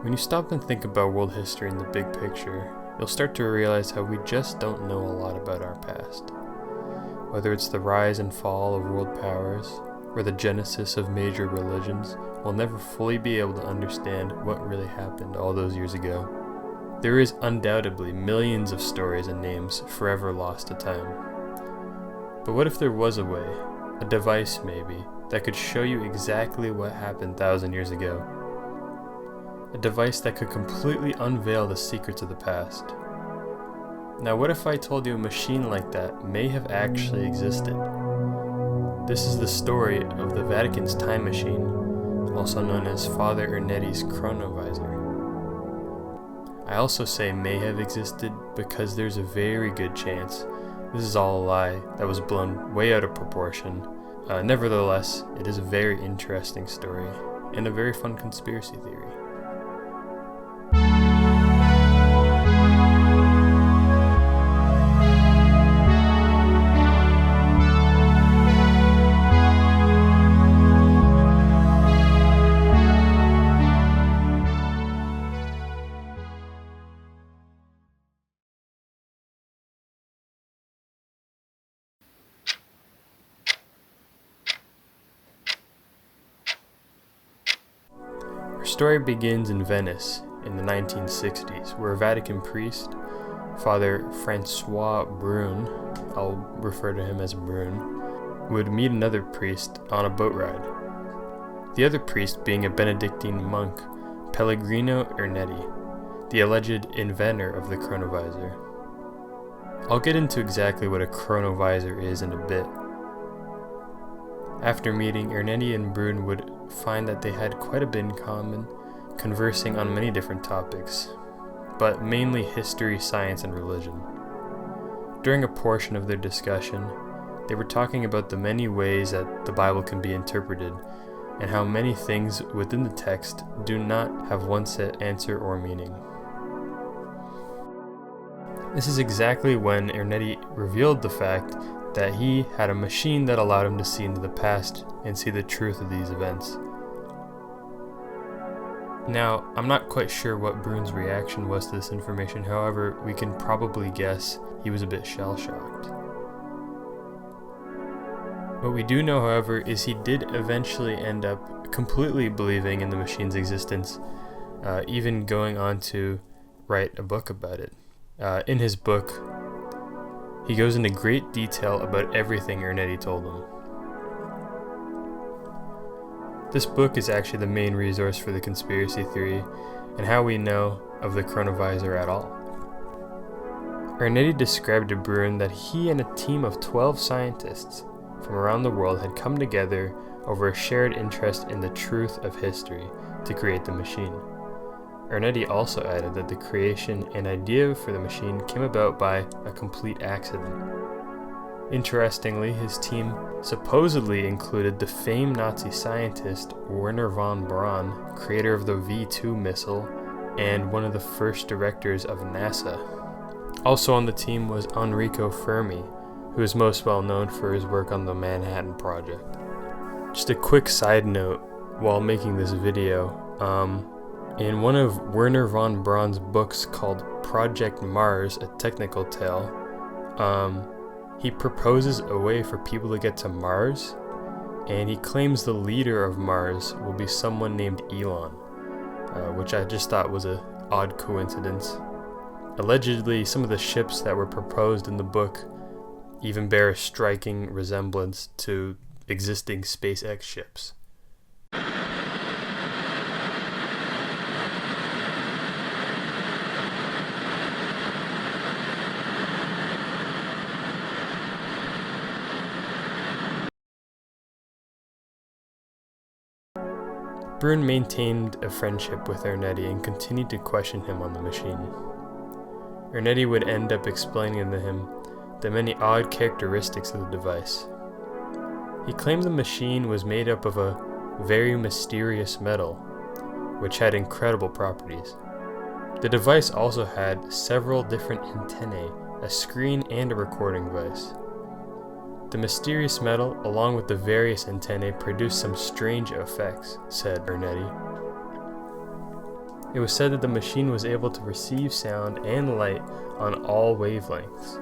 When you stop and think about world history in the big picture, you'll start to realize how we just don't know a lot about our past. Whether it's the rise and fall of world powers, or the genesis of major religions, we'll never fully be able to understand what really happened all those years ago. There is undoubtedly millions of stories and names forever lost to time. But what if there was a way, a device maybe, that could show you exactly what happened 1,000 years ago? A device that could completely unveil the secrets of the past. Now what if I told you a machine like that may have actually existed? This is the story of the Vatican's time machine, also known as Father Ernetti's chronovisor. I also say may have existed because there's a very good chance this is all a lie that was blown way out of proportion. Nevertheless, it is a very interesting story and a very fun conspiracy theory. Our story begins in Venice in the 1960s, where a Vatican priest, Father Francois Brune, I'll refer to him as Brune, would meet another priest on a boat ride. The other priest being a Benedictine monk, Pellegrino Ernetti, the alleged inventor of the chronovisor. I'll get into exactly what a chronovisor is in a bit. After meeting, Ernetti and Brune would find that they had quite a bit in common, conversing on many different topics, but mainly history, science, and religion. During a portion of their discussion, they were talking about the many ways that the Bible can be interpreted, and how many things within the text do not have one set answer or meaning. This is exactly when Ernetti revealed the fact that he had a machine that allowed him to see into the past and see the truth of these events. Now, I'm not quite sure what Brune's reaction was to this information, however, we can probably guess he was a bit shell-shocked. What we do know, however, is he did eventually end up completely believing in the machine's existence, even going on to write a book about it. In his book, he goes into great detail about everything Ernetti told him. This book is actually the main resource for the conspiracy theory and how we know of the chronovisor at all. Ernetti described to Brune that he and a team of 12 scientists from around the world had come together over a shared interest in the truth of history to create the machine. Ernetti also added that the creation and idea for the machine came about by a complete accident. Interestingly, his team supposedly included the famed Nazi scientist Wernher von Braun, creator of the V-2 missile, and one of the first directors of NASA. Also on the team was Enrico Fermi, who is most well known for his work on the Manhattan Project. Just a quick side note while making this video, in one of Wernher von Braun's books called Project Mars, a technical tale, he proposes a way for people to get to Mars, and he claims the leader of Mars will be someone named Elon, which I just thought was an odd coincidence. Allegedly, some of the ships that were proposed in the book even bear a striking resemblance to existing SpaceX ships. Brune maintained a friendship with Ernetti and continued to question him on the machine. Ernetti would end up explaining to him the many odd characteristics of the device. He claimed the machine was made up of a very mysterious metal, which had incredible properties. The device also had several different antennae, a screen, and a recording device. The mysterious metal, along with the various antennae, produced some strange effects, said Ernetti. It was said that the machine was able to receive sound and light on all wavelengths.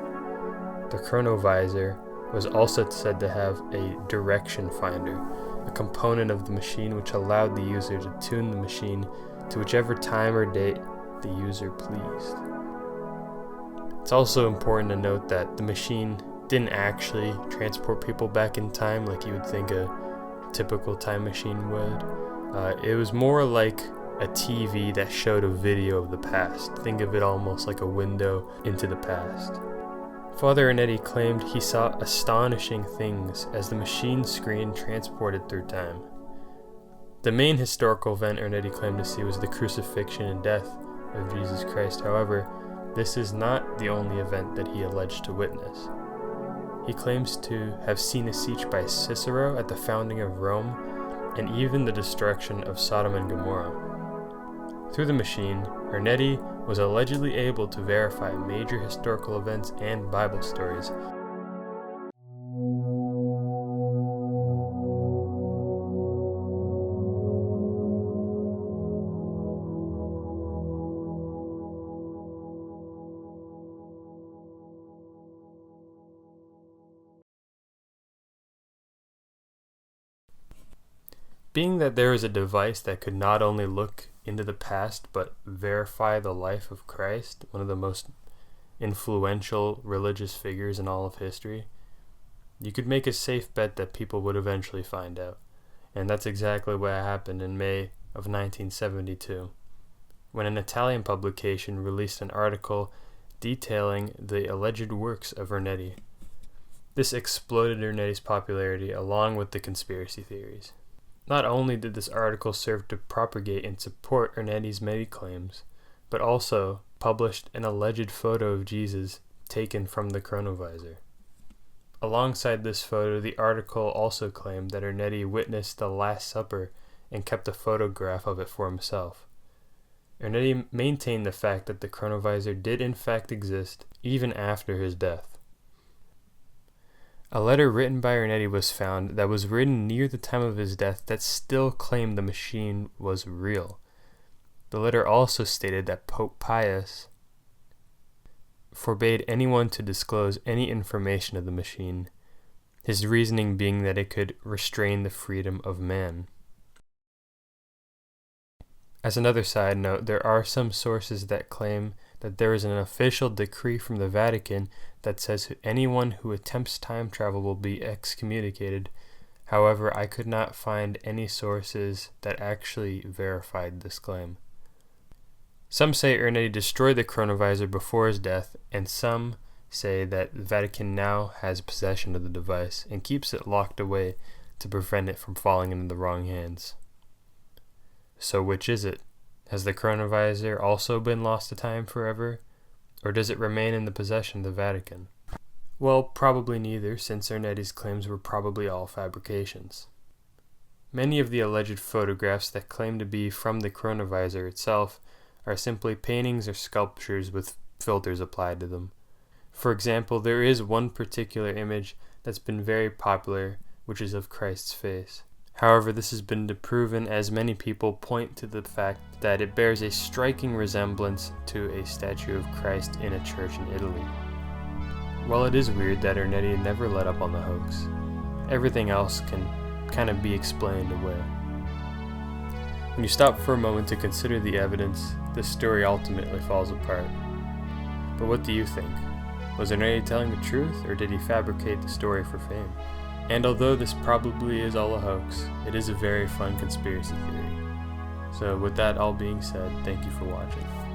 The chronovisor was also said to have a direction finder, a component of the machine which allowed the user to tune the machine to whichever time or date the user pleased. It's also important to note that the machine didn't actually transport people back in time like you would think a typical time machine would. It was more like a TV that showed a video of the past. Think of it almost like a window into the past. Father Ernetti claimed he saw astonishing things as the machine screen transported through time. The main historical event Ernetti claimed to see was the crucifixion and death of Jesus Christ. However, this is not the only event that he alleged to witness. He claims to have seen a siege by Cicero at the founding of Rome, and even the destruction of Sodom and Gomorrah. Through the machine, Ernetti was allegedly able to verify major historical events and Bible stories. Being that there is a device that could not only look into the past but verify the life of Christ, one of the most influential religious figures in all of history, you could make a safe bet that people would eventually find out. And that's exactly what happened in May of 1972, when an Italian publication released an article detailing the alleged works of Ernetti. This exploded Ernetti's popularity along with the conspiracy theories. Not only did this article serve to propagate and support Ernetti's many claims, but also published an alleged photo of Jesus taken from the chronovisor. Alongside this photo, the article also claimed that Ernetti witnessed the Last Supper and kept a photograph of it for himself. Ernetti maintained the fact that the chronovisor did in fact exist even after his death. A letter written by Ernetti was found that was written near the time of his death that still claimed the machine was real. The letter also stated that Pope Pius forbade anyone to disclose any information of the machine, his reasoning being that it could restrain the freedom of man. As another side note, there are some sources that claim that there is an official decree from the Vatican that says anyone who attempts time travel will be excommunicated. However, I could not find any sources that actually verified this claim. Some say Ernetti destroyed the chronovisor before his death, and some say that the Vatican now has possession of the device and keeps it locked away to prevent it from falling into the wrong hands. So which is it? Has the chronovisor also been lost to time forever? Or does it remain in the possession of the Vatican? Well, probably neither, since Ernetti's claims were probably all fabrications. Many of the alleged photographs that claim to be from the chronovisor itself are simply paintings or sculptures with filters applied to them. For example, there is one particular image that's been very popular, which is of Christ's face. However, this has been disproven as many people point to the fact that it bears a striking resemblance to a statue of Christ in a church in Italy. While it is weird that Ernetti never let up on the hoax, everything else can kind of be explained away. When you stop for a moment to consider the evidence, this story ultimately falls apart. But what do you think? Was Ernetti telling the truth, or did he fabricate the story for fame? And although this probably is all a hoax, it is a very fun conspiracy theory. So with that all being said, thank you for watching.